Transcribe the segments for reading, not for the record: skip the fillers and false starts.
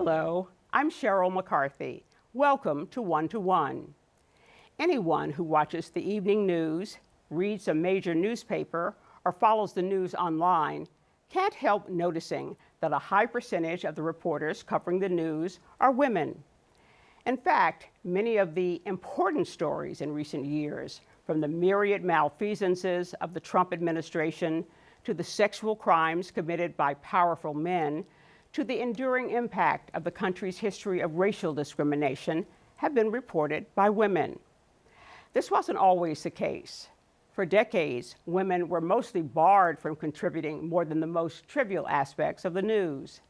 Hello, I'm Sheryl McCarthy. Welcome to One. Anyone who watches the evening news, reads a major newspaper, or follows the news online can't help noticing that a high percentage of the reporters covering the news are women. In fact, many of the important stories in recent years, from the myriad malfeasances of the Trump administration to the sexual crimes committed by powerful men, to the enduring impact of the country's history of racial discrimination, have been reported by women. This wasn't always the case. For decades, women were mostly barred from contributing more than the most trivial aspects of the news.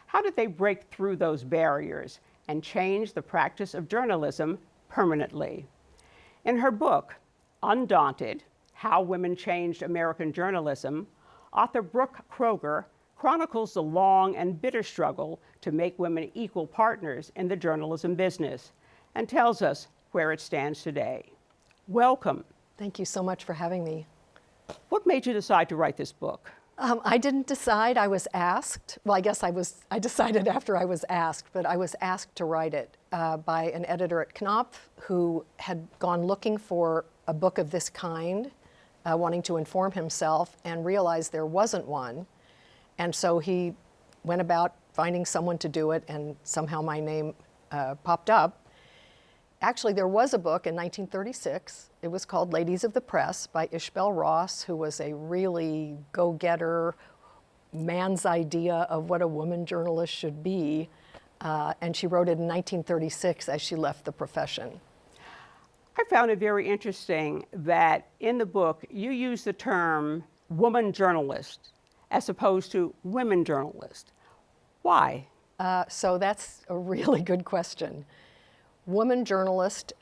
How did they break through those barriers and change the practice of journalism permanently? In her book, Undaunted, How Women Changed American Journalism, author Brooke Kroeger chronicles the long and bitter struggle to make women equal partners in the journalism business and tells us where it stands today. Welcome. Thank you so much for having me. What made you decide to write this book? I didn't decide, I was asked. Well, I decided after I was asked, but I was asked to write it by an editor at Knopf who had gone looking for a book of this kind, wanting to inform himself, and realized there wasn't one. And so he went about finding someone to do it, and somehow my name popped up. Actually, there was a book in 1936. It was called Ladies of the Press by Ishbel Ross, who was a really go-getter, man's idea of what a woman journalist should be. And she wrote it in 1936 as she left the profession. I found it very interesting that in the book, you use the term woman journalist as opposed to women journalist. Why? So that's a really good question. Woman journalist,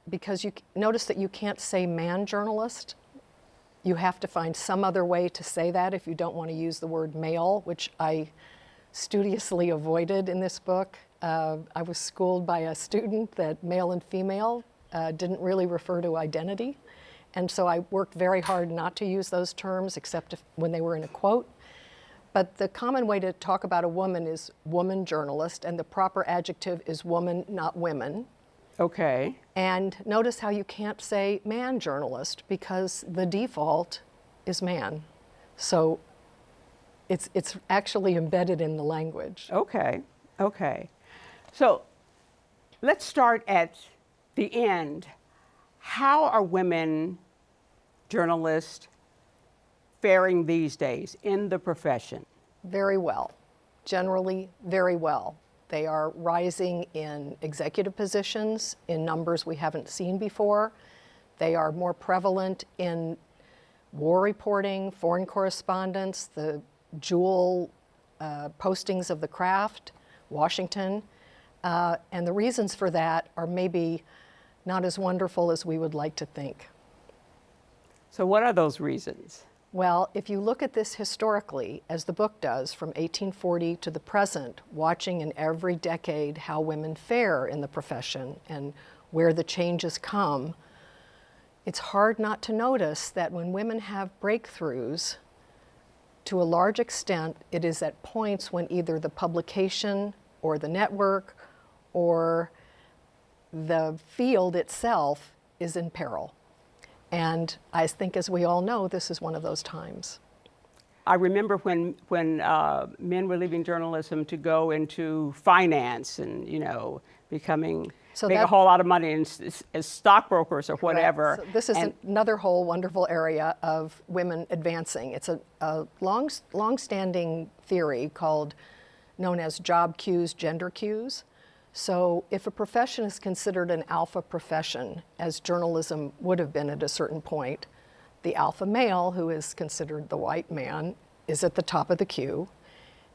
because you notice that you can't say man journalist. You have to find some other way to say that if you don't want to use the word male, which I studiously avoided in this book. I was schooled by a student that male and female didn't really refer to identity. And so I worked very hard not to use those terms except when they were in a quote. But the common way to talk about a woman is woman journalist, and the proper adjective is woman, not women. Okay. And notice how you can't say man journalist because the default is man. So it's actually embedded in the language. Okay. So let's start at the end. How are women journalists faring these days in the profession? Very well, generally very well. They are rising in executive positions in numbers we haven't seen before. They are more prevalent in war reporting, foreign correspondence, the jewel postings of the craft, Washington. And the reasons for that are maybe not as wonderful as we would like to think. So what are those reasons? Well, if you look at this historically, as the book does, from 1840 to the present, watching in every decade how women fare in the profession and where the changes come, it's hard not to notice that when women have breakthroughs, to a large extent, it is at points when either the publication or the network or the field itself is in peril. And I think, as we all know, this is one of those times. I remember when men were leaving journalism to go into finance and, becoming, make a whole lot of money as stockbrokers or whatever. So this is another whole wonderful area of women advancing. It's a long-standing theory known as job cues, gender cues. So if a profession is considered an alpha profession, as journalism would have been at a certain point, the alpha male, who is considered the white man, is at the top of the queue.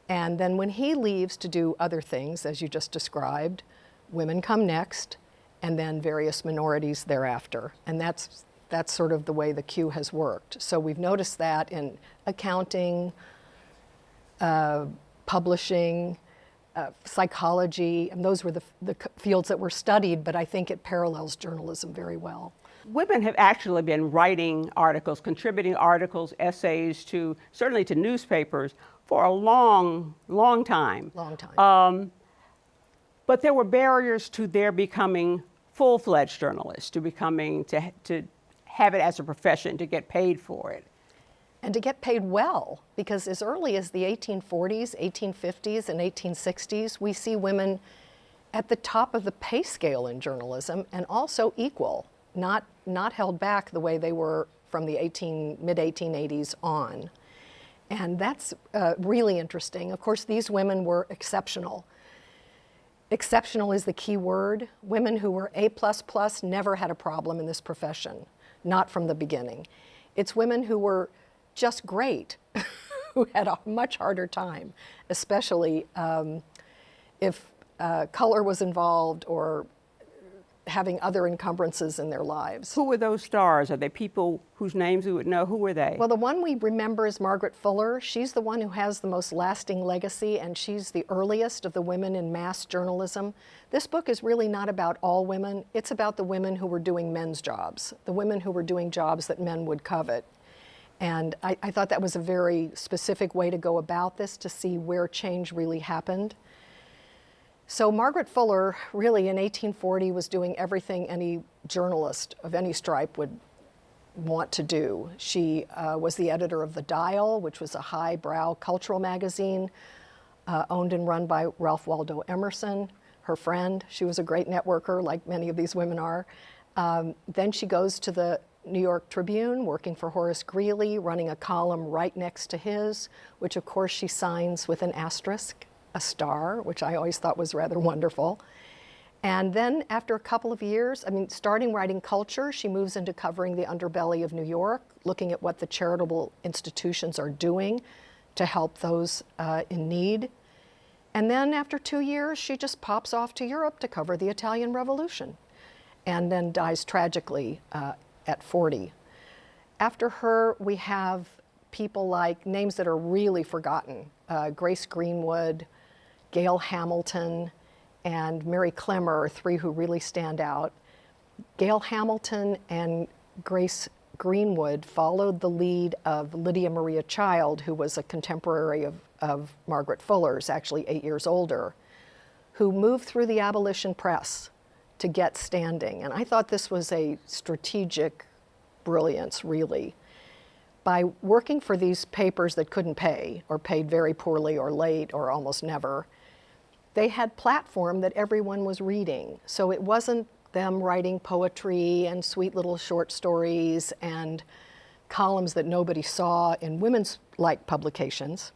And then when he leaves to do other things, as you just described, women come next, and then various minorities thereafter. And that's sort of the way the queue has worked. So we've noticed that in accounting, publishing, psychology, and those were the fields that were studied, but I think it parallels journalism very well. Women have actually been writing articles, contributing articles, essays certainly to newspapers for a long time. Long time. But there were barriers to their becoming full-fledged journalists, to becoming, to have it as a profession, to get paid for it. And to get paid well, because as early as the 1840s, 1850s, and 1860s, we see women at the top of the pay scale in journalism and also equal, not held back the way they were from the mid-1880s on. And that's really interesting. Of course, these women were exceptional. Exceptional is the key word. Women who were A++ never had a problem in this profession, not from the beginning. It's women who were just great who had a much harder time, especially if color was involved or having other encumbrances in their lives. Who were those stars? Are they people whose names we would know? Who were they? Well, the one we remember is Margaret Fuller. She's the one who has the most lasting legacy, and she's the earliest of the women in mass journalism. This book is really not about all women. It's about the women who were doing men's jobs, the women who were doing jobs that men would covet. And I thought that was a very specific way to go about this, to see where change really happened. So Margaret Fuller, really in 1840, was doing everything any journalist of any stripe would want to do. She was the editor of The Dial, which was a highbrow cultural magazine owned and run by Ralph Waldo Emerson, her friend. She was a great networker, like many of these women are. Then she goes to the New York Tribune, working for Horace Greeley, running a column right next to his, which of course she signs with an asterisk, a star, which I always thought was rather wonderful. And then after a couple of years, starting writing culture, she moves into covering the underbelly of New York, looking at what the charitable institutions are doing to help those in need. And then after 2 years, she just pops off to Europe to cover the Italian Revolution, and then dies tragically at 40. After her, we have people like, names that are really forgotten, Grace Greenwood, Gail Hamilton, and Mary Clemmer are three who really stand out. Gail Hamilton and Grace Greenwood followed the lead of Lydia Maria Child, who was a contemporary of Margaret Fuller's, actually 8 years older, who moved through the abolition press to get standing. And I thought this was a strategic brilliance, really. By working for these papers that couldn't pay, or paid very poorly or late or almost never, they had platform that everyone was reading. So it wasn't them writing poetry and sweet little short stories and columns that nobody saw in women's-like publications.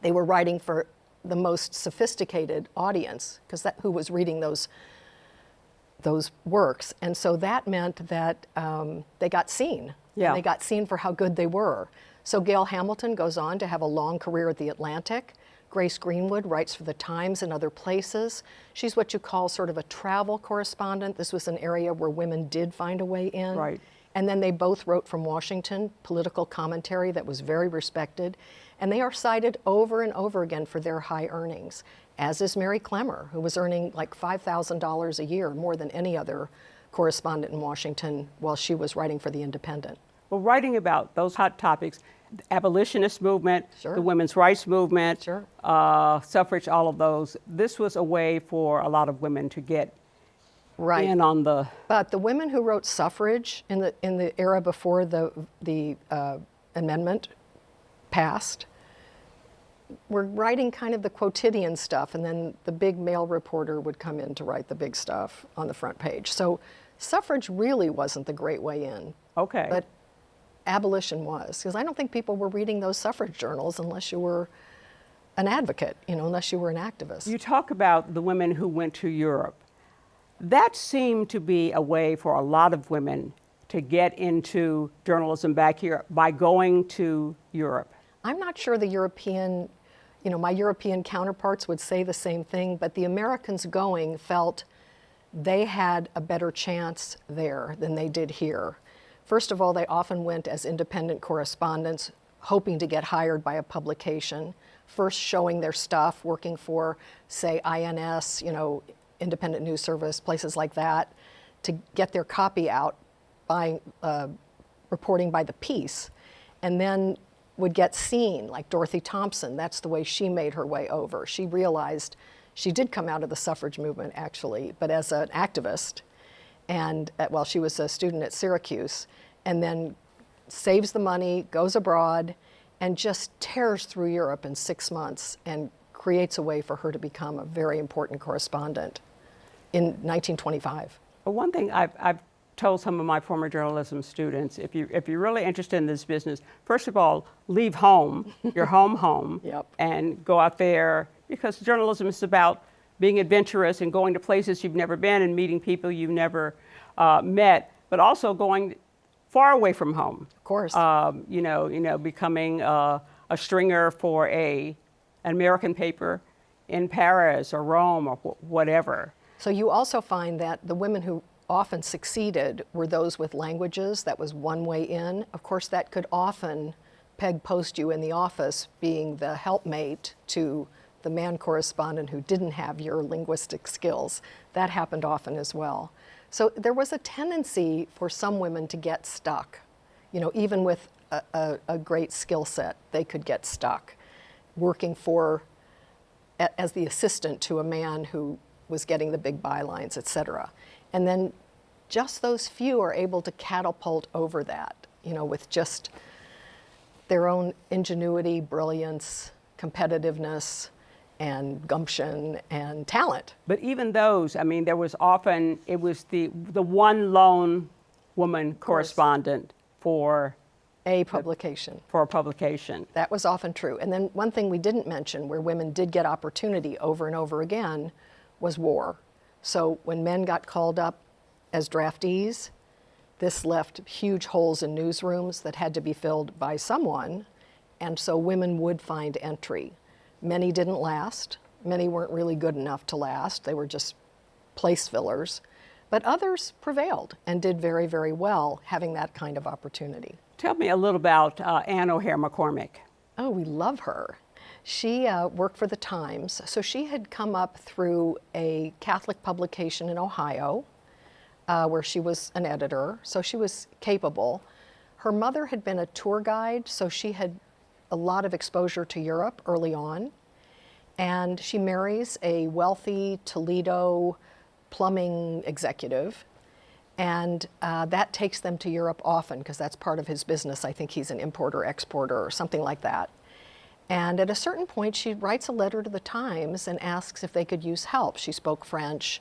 They were writing for the most sophisticated audience, because who was reading those works. And so that meant that they got seen. Yeah. And they got seen for how good they were. So Gail Hamilton goes on to have a long career at The Atlantic. Grace Greenwood writes for The Times and other places. She's what you call sort of a travel correspondent. This was an area where women did find a way in. Right. And then they both wrote from Washington political commentary that was very respected. And they are cited over and over again for their high earnings, as is Mary Clemmer, who was earning like $5,000 a year, more than any other correspondent in Washington while she was writing for The Independent. Well, writing about those hot topics, the abolitionist movement, Sure. the women's rights movement, Sure. Suffrage, all of those, this was a way for a lot of women to get Right. in on the... But the women who wrote suffrage in the era before the amendment passed were writing kind of the quotidian stuff, and then the big male reporter would come in to write the big stuff on the front page. So suffrage really wasn't the great way in. Okay. But abolition was, because I don't think people were reading those suffrage journals unless you were an advocate, unless you were an activist. You talk about the women who went to Europe. That seemed to be a way for a lot of women to get into journalism back here by going to Europe. I'm not sure the European, my European counterparts would say the same thing, but the Americans going felt they had a better chance there than they did here. First of all, they often went as independent correspondents, hoping to get hired by a publication, first showing their stuff, working for, say, INS, Independent News Service, places like that, to get their copy out by reporting by the piece, and then would get seen, like Dorothy Thompson. That's the way she made her way over. She realized She did come out of the suffrage movement, actually, but as an activist. And while she was a student at Syracuse, and then saves the money, goes abroad, and just tears through Europe in 6 months and creates a way for her to become a very important correspondent in 1925. But one thing I've told some of my former journalism students, if you're really interested in this business, first of all, leave home, your home, Yep. and go out there, because journalism is about being adventurous and going to places you've never been and meeting people you've never met, but also going far away from home. Of course. Becoming a stringer for an American paper in Paris or Rome or whatever. So you also find that the women who often succeeded were those with languages. That was one way in. Of course, that could often peg post you in the office, being the helpmate to the man correspondent who didn't have your linguistic skills. That happened often as well. So there was a tendency for some women to get stuck. Even with a great skill set, they could get stuck working as the assistant to a man who was getting the big bylines, et cetera. And then just those few are able to catapult over that, with just their own ingenuity, brilliance, competitiveness, and gumption and talent. But even those, there was often, it was the one lone woman correspondent for a publication. For a publication. That was often true. And then one thing we didn't mention, where women did get opportunity over and over again, was war. So when men got called up as draftees, this left huge holes in newsrooms that had to be filled by someone, and so women would find entry. Many didn't last. Many weren't really good enough to last. They were just place fillers. But others prevailed and did very, very well having that kind of opportunity. Tell me a little about Anne O'Hare McCormick. Oh, we love her. She worked for the Times. So she had come up through a Catholic publication in Ohio, where she was an editor. So she was capable. Her mother had been a tour guide, so she had a lot of exposure to Europe early on. And she marries a wealthy Toledo plumbing executive. And that takes them to Europe often, because that's part of his business. I think he's an importer-exporter or something like that. And at a certain point, she writes a letter to the Times and asks if they could use help. She spoke French.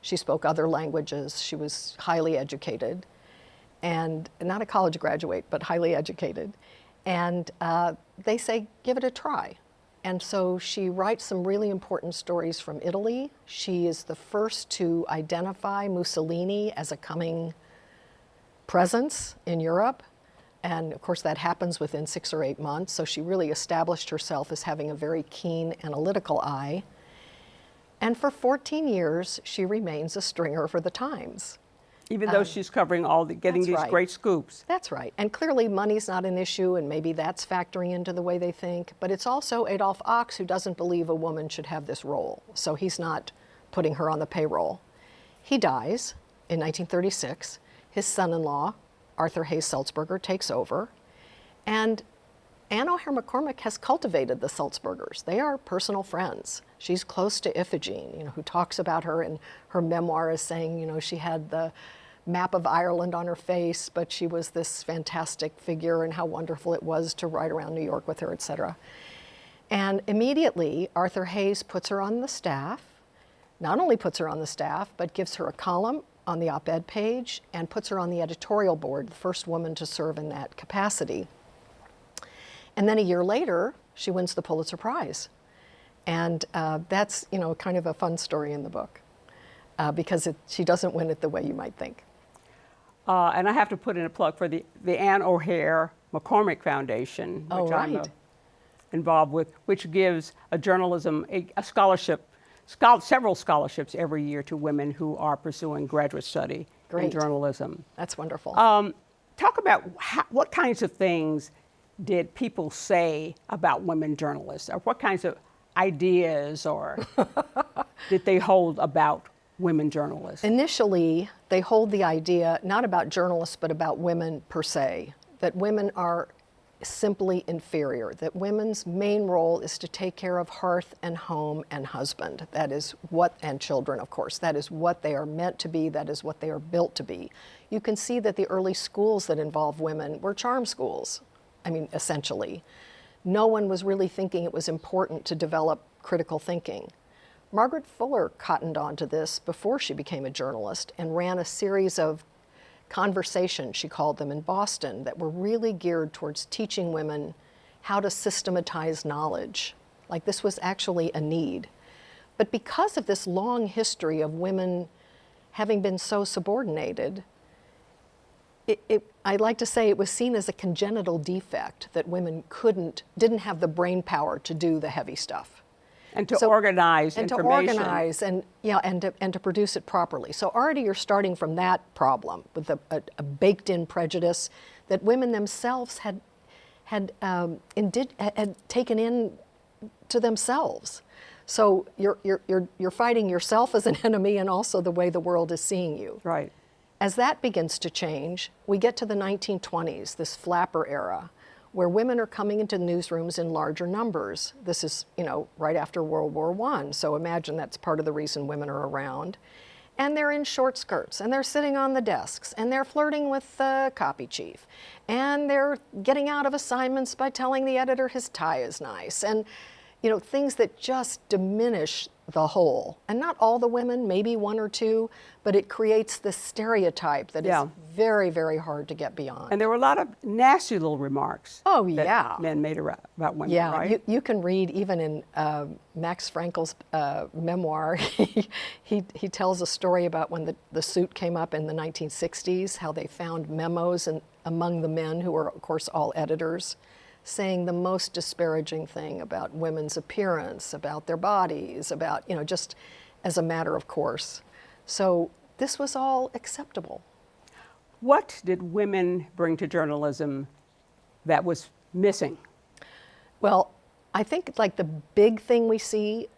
She spoke other languages. She was highly educated. And not a college graduate, but highly educated. And they say, give it a try. And so she writes some really important stories from Italy. She is the first to identify Mussolini as a coming presence in Europe. And of course that happens within 6 or 8 months. So she really established herself as having a very keen analytical eye. And for 14 years, she remains a stringer for the Times. Even though she's covering getting these great scoops. That's right. And clearly money's not an issue, and maybe that's factoring into the way they think. But it's also Adolph Ochs who doesn't believe a woman should have this role. So he's not putting her on the payroll. He dies in 1936. His son-in-law, Arthur Hayes Sulzberger, takes over. And Anne O'Hare McCormick has cultivated the Sulzbergers. They are personal friends. She's close to Iphigene, who talks about her in her memoir as saying, she had the map of Ireland on her face, but she was this fantastic figure and how wonderful it was to ride around New York with her, et cetera. And immediately, Arthur Hayes puts her on the staff, not only puts her on the staff, but gives her a column on the op-ed page and puts her on the editorial board, the first woman to serve in that capacity. And then a year later, she wins the Pulitzer Prize. And that's, kind of a fun story in the book, because she doesn't win it the way you might think. And I have to put in a plug for the Anne O'Hare McCormick Foundation, which I'm involved with, which gives a journalism, a scholarship, several scholarships every year to women who are pursuing graduate study in journalism. That's wonderful. Talk about what kinds of things did people say about women journalists, or what kinds of ideas or did they hold about women journalists? Initially, they hold the idea not about journalists, but about women per se, that women are simply inferior, that women's main role is to take care of hearth and home and husband. That is what, and children, of course, that is what they are meant to be, that is what they are built to be. You can see that the early schools that involved women were charm schools, I mean, essentially. No one was really thinking it was important to develop critical thinking. Margaret Fuller cottoned on to this before she became a journalist and ran a series of conversations, she called them, in Boston that were really geared towards teaching women how to systematize knowledge. Like this was actually a need. But because of this long history of women having been so subordinated, I like to say it was seen as a congenital defect that women didn't have the brain power to do the heavy stuff. And to organize information. And to organize and to produce it properly. So already you're starting from that problem with a baked-in prejudice that women themselves had taken in to themselves. So you're fighting yourself as an enemy and also the way the world is seeing you. Right. As that begins to change, we get to the 1920s, this flapper era, where women are coming into newsrooms in larger numbers. This is, right after World War I, so imagine that's part of the reason women are around. And they're in short skirts, and they're sitting on the desks, and they're flirting with the copy chief, and they're getting out of assignments by telling the editor his tie is nice, and things that just diminish the whole. And not all the women, maybe one or two, but it creates this stereotype that is very, very hard to get beyond. And there were a lot of nasty little remarks that men made about women, yeah, right? you can read even in Max Frankel's memoir, he tells a story about when the suit came up in the 1960s, how they found memos among the men, who were, of course, all editors, saying the most disparaging thing about women's appearance, about their bodies, about, just as a matter of course. So this was all acceptable. What did women bring to journalism that was missing? Well, I think like the big thing we see,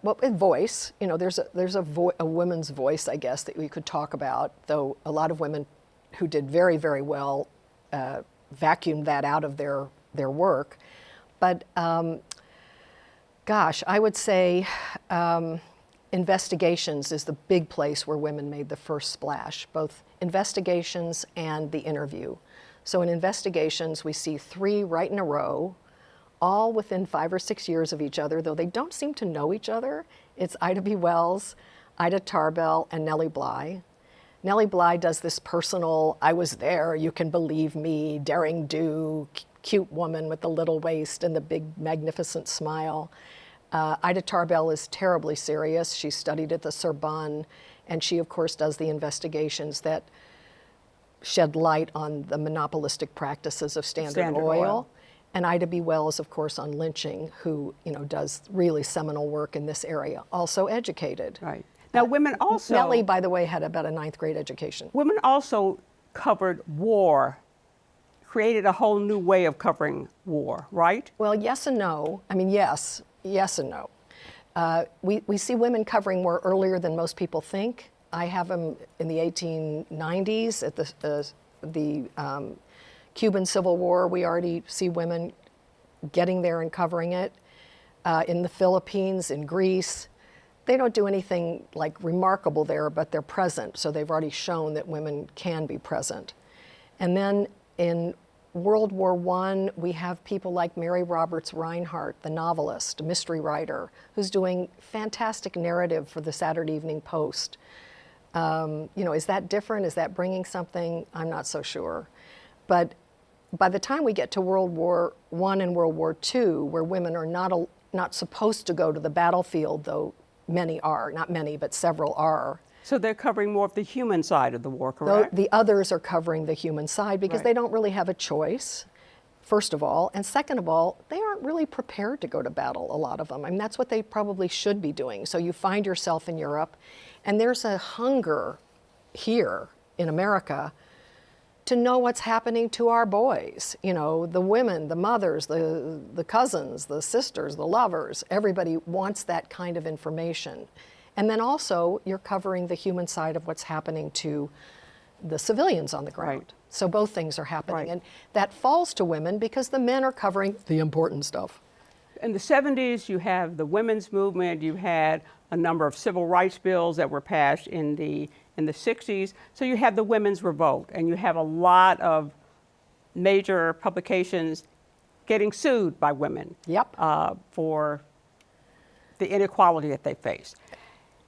voice, there's a woman's voice, I guess, that we could talk about, though a lot of women who did very, very well vacuumed that out of their work. But gosh, I would say investigations is the big place where women made the first splash, both investigations and the interview. So in investigations, we see 3 right in a row, all within 5 or 6 years of each other, though they don't seem to know each other. It's Ida B. Wells, Ida Tarbell, and Nellie Bly. Nellie Bly does this personal, I was there, you can believe me, daring do, cute woman with the little waist and the big magnificent smile. Ida Tarbell is terribly serious. She studied at the Sorbonne, and she, of course, does the investigations that shed light on the monopolistic practices of Standard Oil. And Ida B. Wells, of course, on lynching, who does really seminal work in this area, also educated. Right. Now, women also... Nellie, by the way, had about a 9th grade education. Women also covered war, created a whole new way of covering war, right? Well, yes and no. I mean, yes and no. We see women covering war earlier than most people think. I have them in the 1890s at the Cuban Civil War. We already see women getting there and covering it. In the Philippines, in Greece, they don't do anything like remarkable there, but they're present. So they've already shown that women can be present. And then in World War I, we have people like Mary Roberts Reinhardt, the novelist, mystery writer, who's doing fantastic narrative for the Saturday Evening Post. Is that different? Is that bringing something? I'm not so sure. But by the time we get to World War I and World War II, where women are not supposed to go to the battlefield, though many are, not many, but several are. So they're covering more of the human side of the war, correct? The others are covering the human side because they don't really have a choice, first of all. And second of all, they aren't really prepared to go to battle, a lot of them. I mean, that's what they probably should be doing. So you find yourself in Europe, and there's a hunger here in America to know what's happening to our boys. The women, the mothers, the cousins, the sisters, the lovers. Everybody wants that kind of information. And then also, you're covering the human side of what's happening to the civilians on the ground. Right. So both things are happening. Right. And that falls to women because the men are covering the important stuff. In the 70s, you have the women's movement. You had a number of civil rights bills that were passed in the 60s. So you have the women's revolt, and you have a lot of major publications getting sued by women. Yep. For the inequality that they face.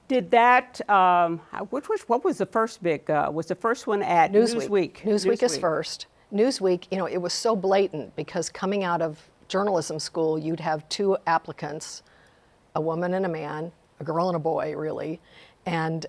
Did that, what was the first big, was the first one at Newsweek? Newsweek is first. Newsweek, you know, it was so blatant because coming out of journalism school, you'd have two applicants, a woman and a man, a girl and a boy, really, and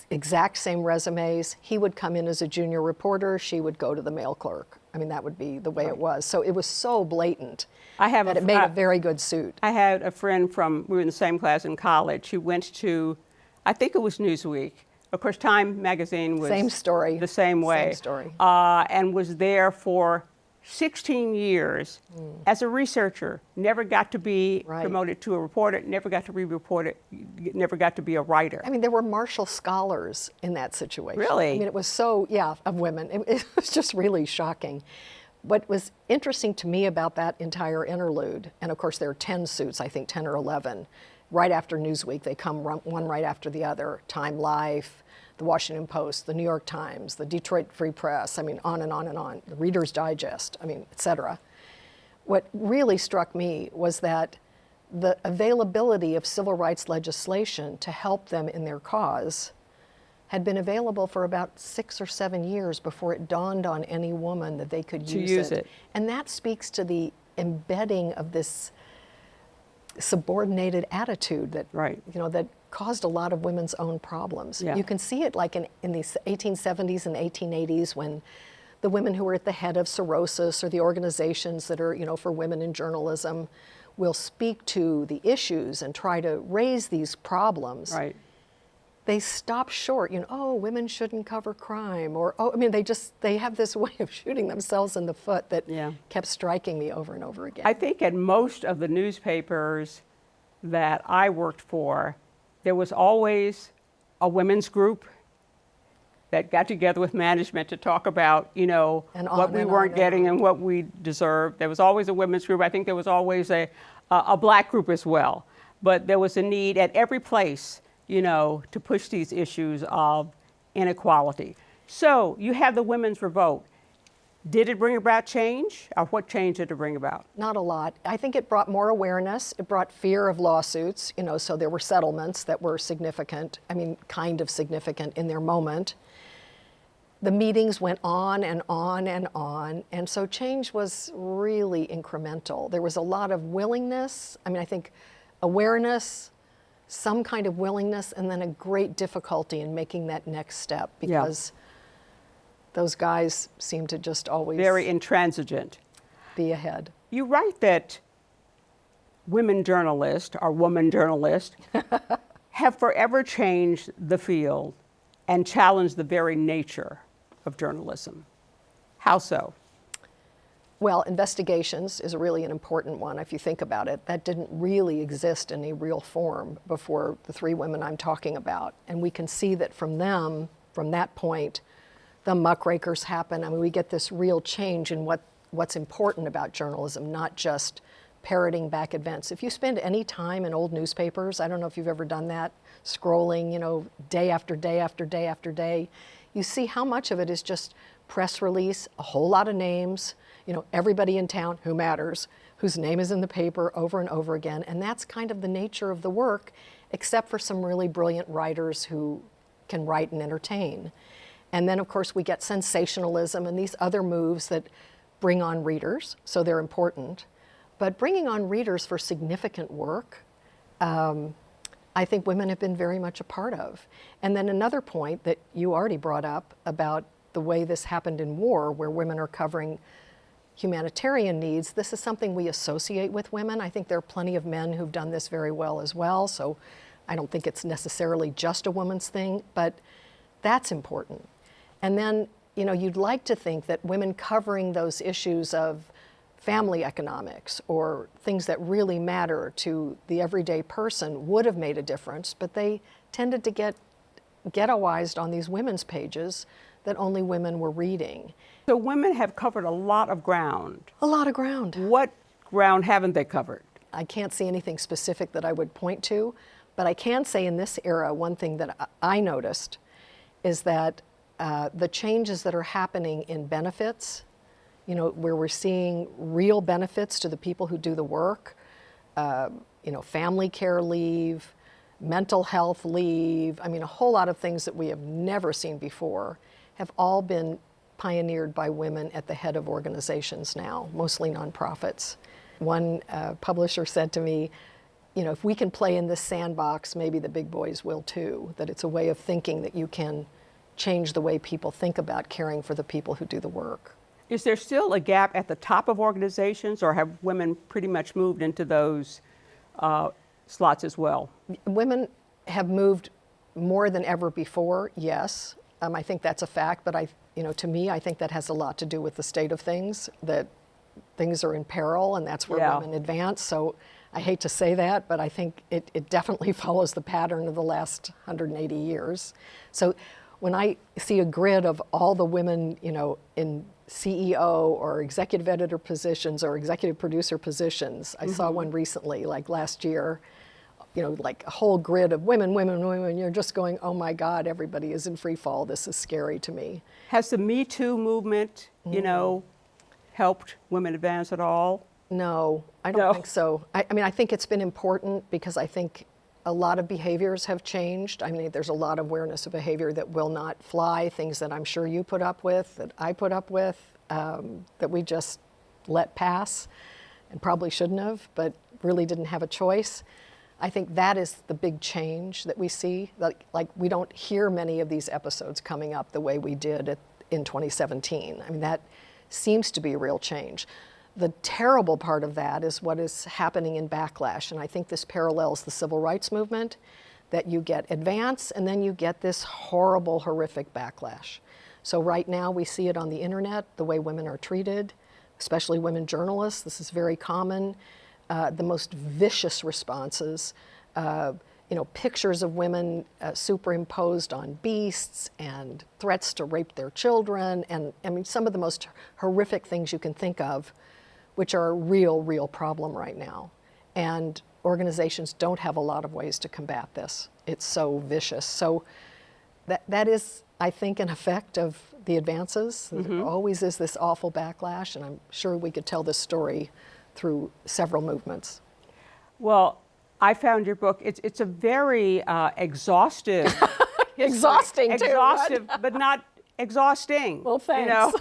exact same resumes. He would come in as a junior reporter, she would go to the mail clerk. I mean, that would be the way it was. So it was so blatant that it made a very good suit. I had a friend we were in the same class in college, who went to, I think it was Newsweek. Of course, Time magazine was same story. The same way. Same story. And was there for 16 years as a researcher, never got to be promoted to a reporter, never got to be reported, never got to be a writer. I mean, there were Marshall scholars in that situation. Really? I mean, it was so, yeah, of women. It was just really shocking. What was interesting to me about that entire interlude, and of course there are 10 suits, I think 10 or 11, right after Newsweek, they come one right after the other, Time Life, the Washington Post, the New York Times, the Detroit Free Press, I mean, on and on and on, the Reader's Digest, I mean, et cetera. What really struck me was that the availability of civil rights legislation to help them in their cause had been available for about 6 or 7 years before it dawned on any woman that they could use it. And that speaks to the embedding of this subordinated attitude that, you know, that caused a lot of women's own problems. Yeah. You can see it like in the 1870s and 1880s when the women who were at the head of Cirrhosis or the organizations that are, you know, for women in journalism will speak to the issues and try to raise these problems. Right. They stop short, you know, oh, women shouldn't cover crime, or, oh, I mean, they have this way of shooting themselves in the foot that kept striking me over and over again. I think at most of the newspapers that I worked for, there was always a women's group that got together with management to talk about, you know, what we weren't getting and what we deserved. There was always a women's group. I think there was always a black group as well. But there was a need at every place, you know, to push these issues of inequality. So you have the women's revolt. Did it bring about change? Or what change did it bring about? Not a lot. I think it brought more awareness. It brought fear of lawsuits, you know, so there were settlements that were significant, I mean, kind of significant in their moment. The meetings went on and on and on, and so change was really incremental. There was a lot of willingness, I mean, I think awareness, some kind of willingness, and then a great difficulty in making that next step because those guys seem to just always very intransigent, be ahead. You write that women journalists or woman journalists have forever changed the field and challenged the very nature of journalism. How so? Well, investigations is really an important one if you think about it. That didn't really exist in a real form before the three women I'm talking about. And we can see that from them, from that point, the muckrakers happen. I mean, we get this real change in what's important about journalism, not just parroting back events. If you spend any time in old newspapers, I don't know if you've ever done that, scrolling, you know, day after day after day after day, you see how much of it is just press release, a whole lot of names, you know, everybody in town who matters, whose name is in the paper over and over again. And that's kind of the nature of the work, except for some really brilliant writers who can write and entertain. And then, of course, we get sensationalism and these other moves that bring on readers, so they're important. But bringing on readers for significant work, I think women have been very much a part of. And then another point that you already brought up about the way this happened in war, where women are covering humanitarian needs, this is something we associate with women. I think there are plenty of men who've done this very well as well, so I don't think it's necessarily just a woman's thing, but that's important. And then, you know, you'd like to think that women covering those issues of family economics or things that really matter to the everyday person would have made a difference, but they tended to get ghettoized on these women's pages that only women were reading. So women have covered a lot of ground. A lot of ground. What ground haven't they covered? I can't see anything specific that I would point to, but I can say in this era, one thing that I noticed is that the changes that are happening in benefits, where we're seeing real benefits to the people who do the work, family care leave, mental health leave, a whole lot of things that we have never seen before have all been pioneered by women at the head of organizations now, mostly nonprofits. One publisher said to me, if we can play in this sandbox, maybe the big boys will too, that it's a way of thinking that you can change the way people think about caring for the people who do the work. Is there still a gap at the top of organizations, or have women pretty much moved into those slots as well? Women have moved more than ever before, yes. I think that's a fact, but to me, I think that has a lot to do with the state of things, that things are in peril, and that's where women advance. So I hate to say that, but I think it definitely follows the pattern of the last 180 years. So when I see a grid of all the women, in CEO or executive editor positions or executive producer positions, I saw one recently, like last year, like a whole grid of women, you're just going, oh my God, everybody is in free fall. This is scary to me. Has the Me Too movement, helped women advance at all? No, I don't think so. I think it's been important because I think a lot of behaviors have changed. There's a lot of awareness of behavior that will not fly, things that I'm sure you put up with, that I put up with, that we just let pass and probably shouldn't have, but really didn't have a choice. I think that is the big change that we see. Like we don't hear many of these episodes coming up the way we did in 2017. That seems to be a real change. The terrible part of that is what is happening in backlash, and I think this parallels the civil rights movement, that you get advance and then you get this horrible, horrific backlash. So right now we see it on the internet, the way women are treated, especially women journalists. This is very common. The most vicious responses, pictures of women superimposed on beasts and threats to rape their children, and some of the most horrific things you can think of, which are a real problem right now. And organizations don't have a lot of ways to combat this. It's so vicious. So that is, I think, an effect of the advances. There always is this awful backlash, and I'm sure we could tell this story through several movements. Well, I found your book, it's a very exhaustive Exhausting too. Exhaustive, but not exhausting. Well, thanks.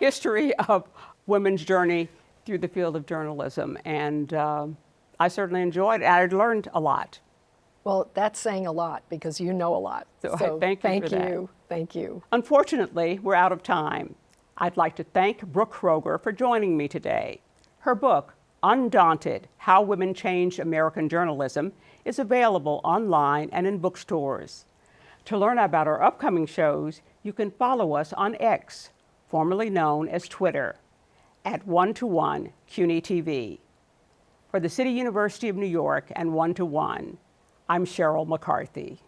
History of women's journey through the field of journalism. And I certainly enjoyed it. I learned a lot. Well, that's saying a lot because you know a lot. So thank you for that. Thank you. Unfortunately, we're out of time. I'd like to thank Brooke Kroeger for joining me today. Her book, Undaunted, How Women Changed American Journalism, is available online and in bookstores. To learn about our upcoming shows, you can follow us on X, formerly known as Twitter, at 1-to-1 CUNY TV. For the City University of New York and 1-to-1, I'm Sheryl McCarthy.